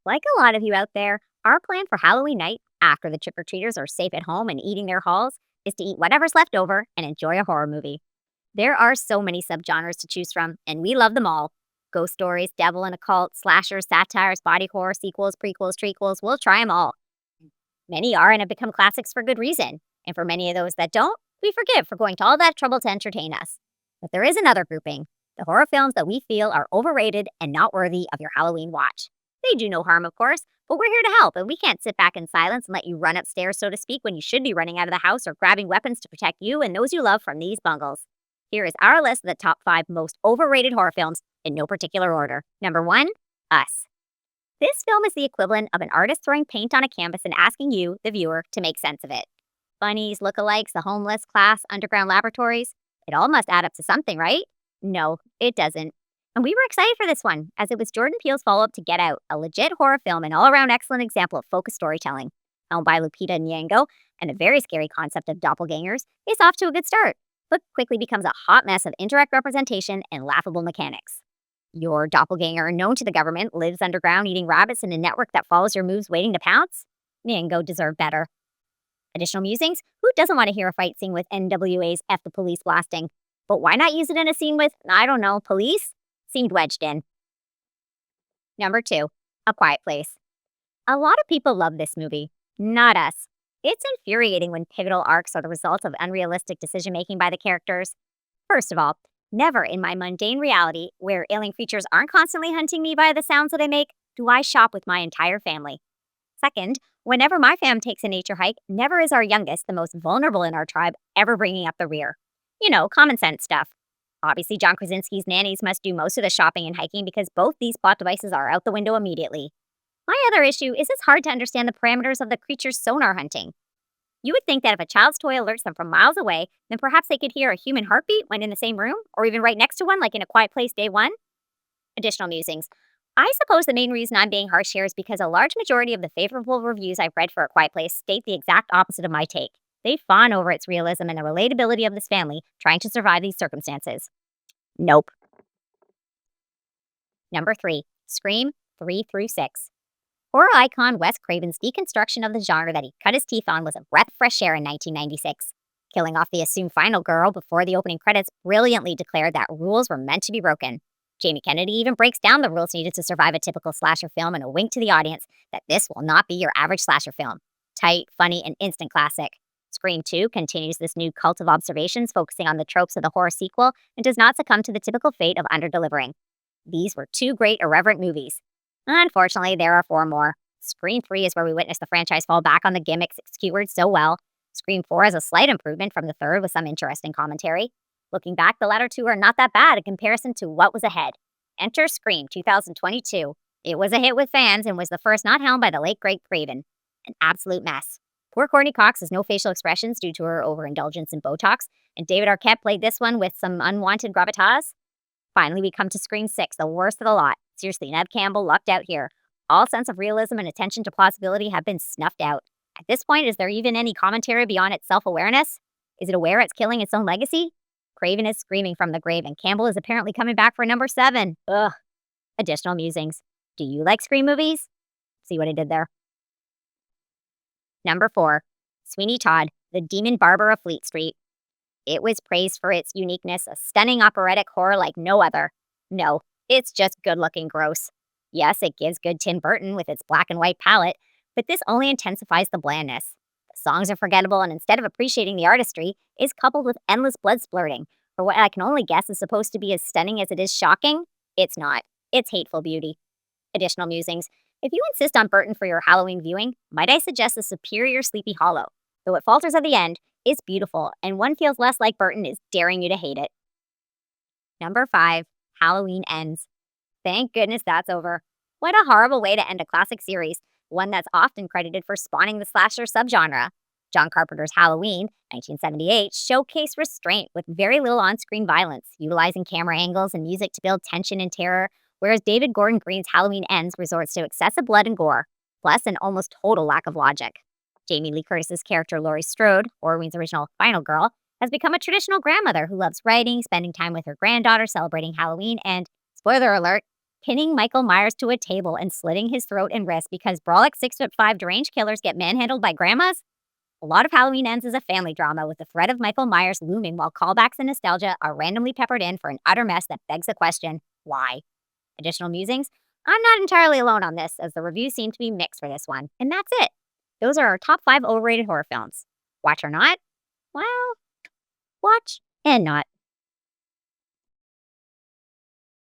Like a lot of you out there, our plan for Halloween night, after the trick or treaters are safe at home and eating their hauls, is to eat whatever's left over and enjoy a horror movie. There are so many subgenres to choose from, and we love them all. Ghost stories, devil and occult, slashers, satires, body horror, sequels, prequels, trequels, we'll try them all. Many are and have become classics for good reason. And for many of those that don't, we forgive for going to all that trouble to entertain us. But there is another grouping, the horror films that we feel are overrated and not worthy of your Halloween watch. They do no harm, of course, but we're here to help, and we can't sit back in silence and let you run upstairs, so to speak, when you should be running out of the house or grabbing weapons to protect you and those you love from these bungles. Here is our list of the top 5 most overrated horror films in no particular order. Number 1, Us. This film is the equivalent of an artist throwing paint on a canvas and asking you, the viewer, to make sense of it. Bunnies, lookalikes, the homeless, class, underground laboratories. It all must add up to something, right? No, it doesn't. And we were excited for this one, as it was Jordan Peele's follow-up to Get Out, a legit horror film and all-around excellent example of focused storytelling. Helmed by Lupita Nyong'o, and a very scary concept of doppelgangers, it's off to a good start, but quickly becomes a hot mess of indirect representation and laughable mechanics. Your doppelganger, known to the government, lives underground eating rabbits in a network that follows your moves waiting to pounce? Nyong'o deserved better. Additional musings? Who doesn't want to hear a fight scene with NWA's F the Police blasting? But why not use it in a scene with, I don't know, police? Seemed wedged in. Number 2, A Quiet Place. A lot of people love this movie. Not us. It's infuriating when pivotal arcs are the result of unrealistic decision making by the characters. First of all, never in my mundane reality, where alien creatures aren't constantly hunting me via the sounds that I make, do I shop with my entire family. Second, whenever my fam takes a nature hike, never is our youngest, the most vulnerable in our tribe, ever bringing up the rear. You know, common sense stuff. Obviously, John Krasinski's nannies must do most of the shopping and hiking because both these plot devices are out the window immediately. My other issue is it's hard to understand the parameters of the creature's sonar hunting. You would think that if a child's toy alerts them from miles away, then perhaps they could hear a human heartbeat when in the same room, or even right next to one, like in A Quiet Place Day 1. Additional musings. I suppose the main reason I'm being harsh here is because a large majority of the favorable reviews I've read for A Quiet Place state the exact opposite of my take. They fawn over its realism and the relatability of this family trying to survive these circumstances. Nope. Number 3, Scream 3 through 6. Horror icon Wes Craven's deconstruction of the genre that he cut his teeth on was a breath of fresh air in 1996. Killing off the assumed final girl before the opening credits brilliantly declared that rules were meant to be broken. Jamie Kennedy even breaks down the rules needed to survive a typical slasher film in a wink to the audience that this will not be your average slasher film. Tight, funny, and instant classic. Scream 2 continues this new cult of observations focusing on the tropes of the horror sequel and does not succumb to the typical fate of underdelivering. These were 2 great irreverent movies. Unfortunately, there are 4 more. Scream 3 is where we witness the franchise fall back on the gimmicks it skewered so well. Scream 4 is a slight improvement from the third with some interesting commentary. Looking back, the latter 2 are not that bad in comparison to what was ahead. Enter Scream 2022. It was a hit with fans and was the first not helmed by the late great Craven. An absolute mess. Poor Courtney Cox has no facial expressions due to her overindulgence in Botox, and David Arquette played this one with some unwanted gravitas. Finally, we come to Scream 6, the worst of the lot. Seriously, Neve Campbell lucked out here. All sense of realism and attention to plausibility have been snuffed out. At this point, is there even any commentary beyond its self-awareness? Is it aware it's killing its own legacy? Craven is screaming from the grave, and Campbell is apparently coming back for number 7. Ugh. Additional musings. Do you like Scream movies? See what I did there? Number 4, Sweeney Todd, the demon barber of Fleet Street. It was praised for its uniqueness, a stunning operatic horror like no other. No, it's just good-looking gross. Yes, it gives good Tim Burton with its black and white palette, but this only intensifies the blandness. The songs are forgettable, and instead of appreciating the artistry, is coupled with endless blood splurting. For what I can only guess is supposed to be as stunning as it is shocking, it's not. It's hateful beauty. Additional musings. If you insist on Burton for your Halloween viewing, might I suggest the superior Sleepy Hollow? Though it falters at the end, it's beautiful, and one feels less like Burton is daring you to hate it. Number 5, Halloween Ends. Thank goodness that's over. What a horrible way to end a classic series, one that's often credited for spawning the slasher subgenre. John Carpenter's Halloween, 1978, showcased restraint with very little on-screen violence, utilizing camera angles and music to build tension and terror, whereas David Gordon Green's Halloween Ends resorts to excessive blood and gore, plus an almost total lack of logic. Jamie Lee Curtis's character Laurie Strode, Orween's original final girl, has become a traditional grandmother who loves writing, spending time with her granddaughter, celebrating Halloween, and, spoiler alert, pinning Michael Myers to a table and slitting his throat and wrist because brolic 6'5" deranged killers get manhandled by grandmas? A lot of Halloween Ends is a family drama with the threat of Michael Myers looming while callbacks and nostalgia are randomly peppered in for an utter mess that begs the question, why? Additional musings? I'm not entirely alone on this, as the reviews seem to be mixed for this one. And that's it. Those are our top 5 overrated horror films. Watch or not? Well, watch and not.